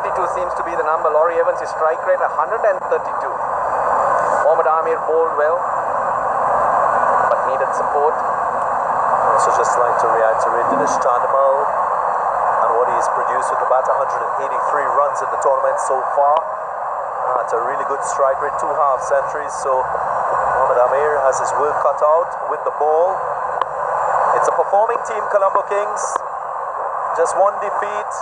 32 seems to be the number. Laurie Evans' strike rate 132. Mohammad Amir bowled well, but needed support. Also just like to reiterate Dinesh Chandimal and what he's produced with the bat, 183 runs in the tournament so far. It's a really good strike rate, 2 half centuries. So Mohammad Amir has his work cut out with the ball. It's a performing team, Colombo Kings. Just 1 defeat.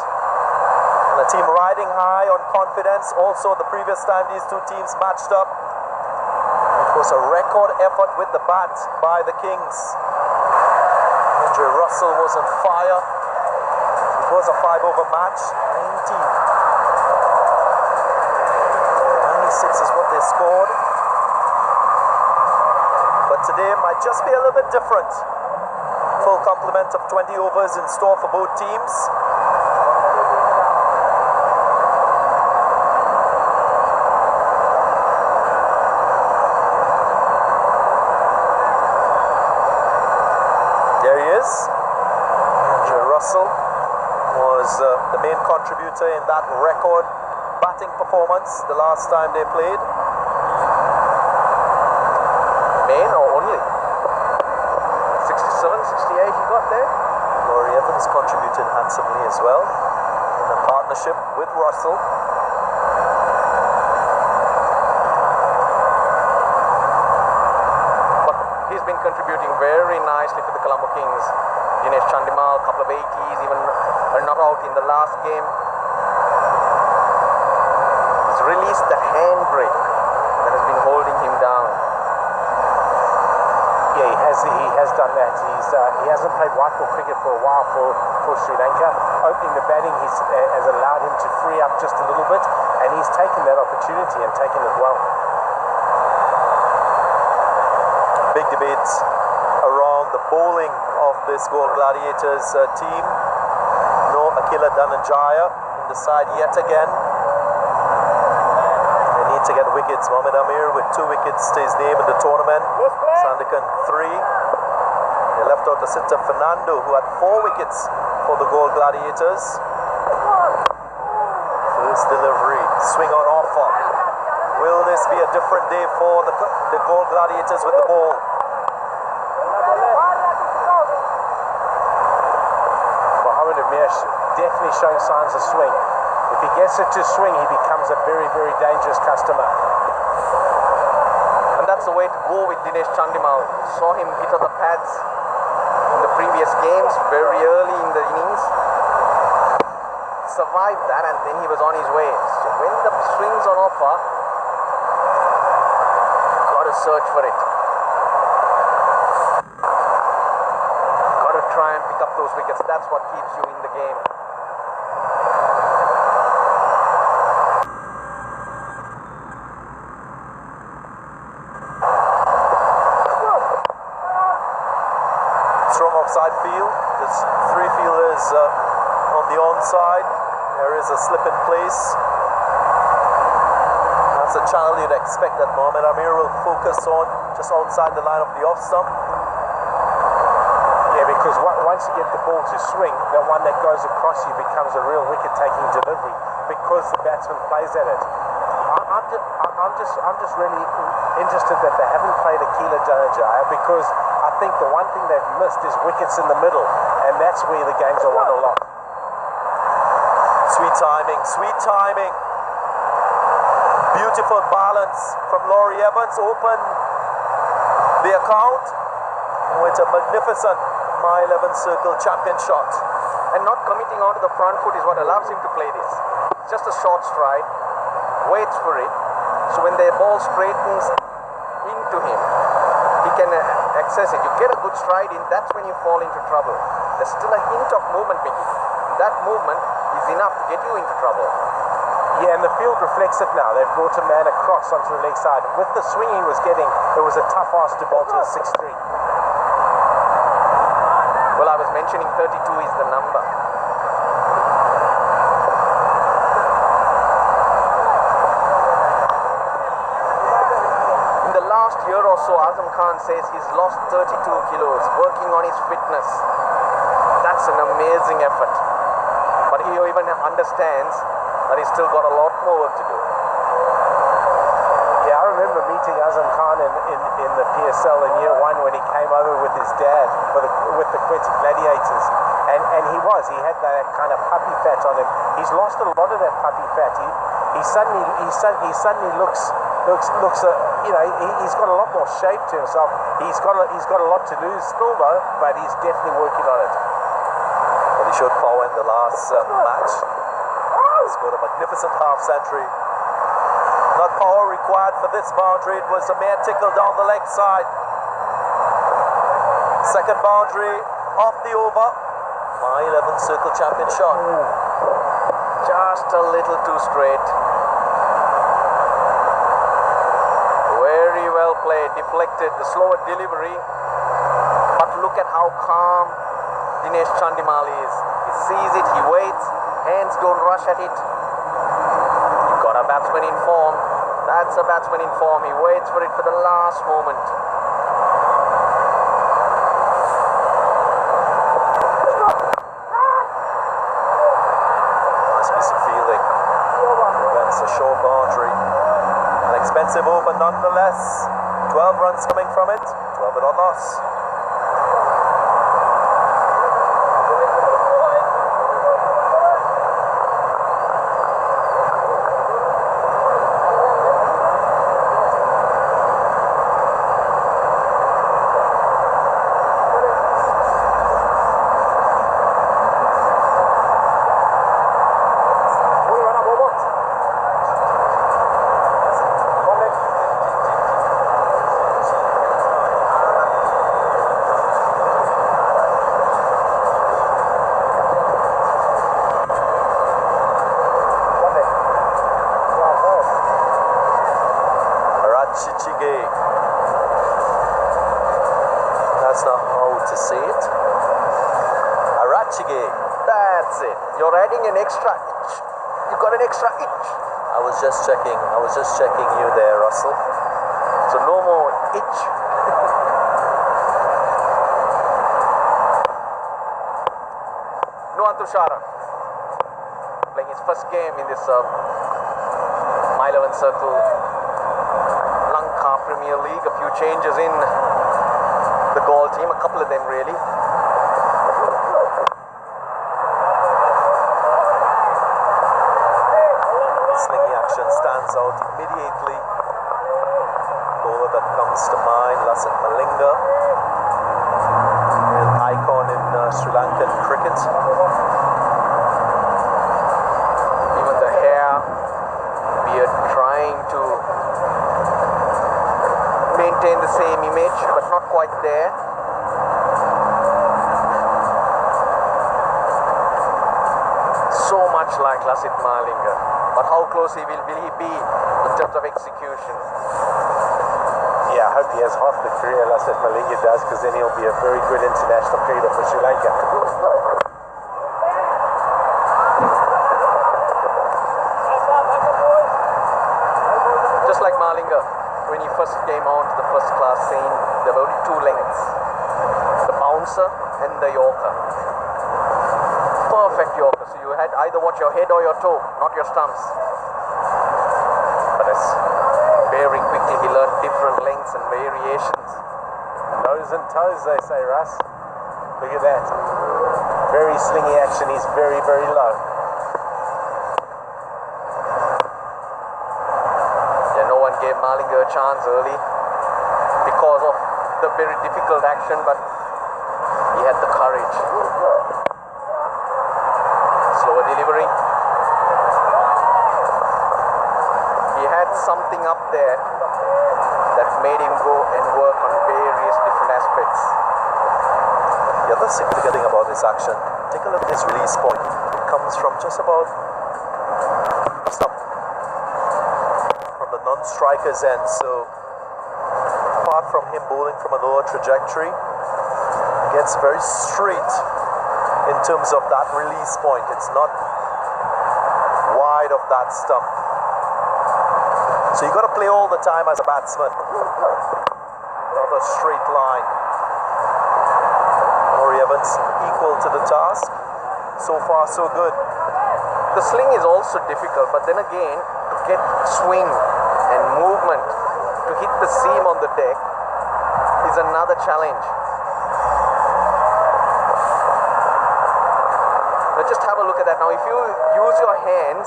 And a team riding high on confidence. Also, the previous time these two teams matched up, it was a record effort with the bat by the Kings. Andre Russell was on fire. It was a 5-over match. 96 is what they scored. But today might just be a little bit different. Full complement of 20 overs in store for both teams. There he is. Andre Russell was the main contributor in that record batting performance the last time they played. Main or only? 67, 68 he got there. Laurie Evans contributed handsomely as well in a partnership with Russell. But he's been contributing very nicely for the Colombo Kings. Dinesh Chandimal, a couple of 80s, even a not out in the last game. He's released the handbrake that has been holding him down. Yeah, he has done that. He hasn't played white ball cricket for a while for Sri Lanka. Opening the batting has allowed him to free up just a little bit, and he's taken that opportunity and taken it well. Big debate around the bowling of this Gold Gladiators team. No Akila Dhananjaya in the side yet again. They need to get wickets. Mohammad Amir with 2 wickets to his name in the tournament. Sandakan 3. They left out the sitter Fernando, who had 4 wickets for the Gold Gladiators. First delivery, swing on offer. Will this be a different day for the Gold Gladiators with the ball? Mohammad Amir definitely showing signs of swing. If he gets it to swing, he becomes a very, very dangerous customer. And that's the way to go with Dinesh Chandimal. Saw him hit on the pads in the previous games, very early in the innings. Survived that, and then he was on his way. So when the swing's on offer, got to search for it. Got to try and pick up those wickets. That's what keeps you in the game. Offside field. There's 3 fielders on the onside. There is a slip in place. That's a channel you'd expect that Mohammad Amir will focus on, just outside the line of the off stump. Yeah, because once you get the ball to swing, the one that goes across you becomes a real wicket-taking delivery because the batsman plays at it. I'm just really interested that they haven't played Akila Dhananjaya, because I think the one thing they've missed is wickets in the middle, and that's where the games are won a lot. Sweet timing, sweet timing. Beautiful balance from Laurie Evans. Open the account with a magnificent mile 11 circle champion shot. And not committing onto the front foot is what allows him to play this. It's just a short stride, waits for it. So when the ball straightens into him, he can access it. You get a good stride in, that's when you fall into trouble. There's still a hint of movement, Mickey. That movement is enough to get you into trouble. Yeah, and the field reflects it now. They've brought a man across onto the leg side. With the swing he was getting, it was a tough ask to bowl to a 6-3. Well, I was mentioning 32 is the number. In the last year or so, Azam Khan says he's lost 32 kilos, working on his fitness. That's an amazing effort. But he even understands and he's still got a lot more work to do. Yeah, I remember meeting Azam Khan in the PSL in year one when he came over with his dad with the Quetti Gladiators, and he had that kind of puppy fat on him. He's lost a lot of that puppy fat. He suddenly looks he's got a lot more shape to himself. He's got a lot to lose still though, but he's definitely working on it. Well, he showed power in the last match. He scored a magnificent half century. Not power required for this boundary. It was a mere tickle down the leg side. Second boundary off the over. My 11 circle champion shot. Just a little too straight. Very well played, deflected, the slower delivery. But look at how calm Dinesh Chandimal is. He sees it, he waits, hands don't rush at it. You've got a batsman in form. That's a batsman in form. He waits for it for the last moment. Nice piece of fielding. Prevents a short boundary. An expensive over nonetheless. 12 runs coming from it. 12 without loss. That's not how to say it. Arachige. That's it. You're adding an extra itch. You've got an extra itch. I was just checking you there, Russell. So no more itch. Nuwan Tushara playing his first game in this My 11 Circle Lanka Premier League. A few changes in the goal team, a couple of them really. Slingy action stands out immediately. Bowler that comes to mind, Lasith Malinga, an icon in Sri Lankan cricket. Even the hair, beard, trying to maintain the same image, but not quite there. So much like Lasith Malinga, but how close will he be in terms of execution? Yeah, I hope he has half the career Lasith Malinga does, because then he'll be a very good international cricketer for Sri Lanka. Just like Malinga, when he first came onto the first class scene, there were only two lengths: the bouncer and the yorker. Perfect yorker, so you had either watch your head or your toe, not your stumps. But as very quickly he learned different lengths and variations. Nose and toes, they say, Russ. Look at that. Very slingy action. He's very, very low. Yeah, no one gave Malinga a chance early because of the very difficult action, but he had the courage. Slower delivery. He had something up there that made him go and work on various different aspects. The other significant thing about this action, take a look at his release point. It comes from just about from the non-striker's end. So apart from him bowling from a lower trajectory, he gets very straight in terms of that release point. It's not wide of that stump. So you got to play all the time as a batsman. Another straight line. Murray Evans equal to the task. So far, so good. The sling is also difficult, but then again, to get swing and movement to hit the seam on the deck is another challenge. Now just have a look at that. Now if you use your hands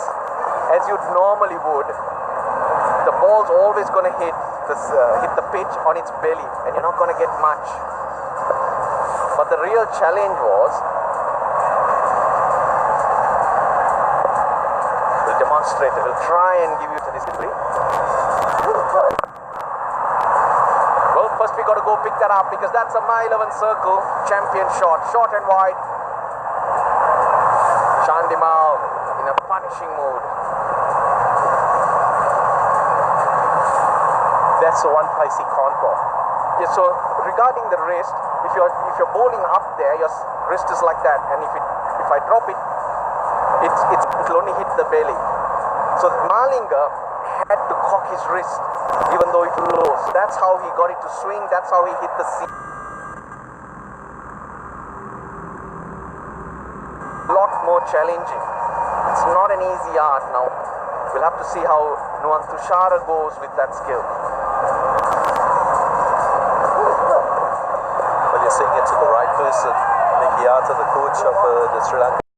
as you'd normally would, the ball's always going to hit the pitch on its belly and you're not going to get much. But the real challenge was, we'll demonstrate it, we'll try and give you to this degree. Well, first we got to go pick that up because that's a mile 11 circle champion shot, short and wide. Shandimal in a punishing mood. That's the one place he can't go. Yeah, so regarding the wrist, if you're bowling up there, your wrist is like that, and if I drop it, it'll only hit the belly. So Malinga had to cock his wrist, even though it was low. So that's how he got it to swing. That's how he hit the seam. A lot more challenging. It's not an easy art now. We'll have to see how Nuwan Tushara goes with that skill. Well, you're seeing it to the right person, Nikiata, the coach of the Sri Lanka.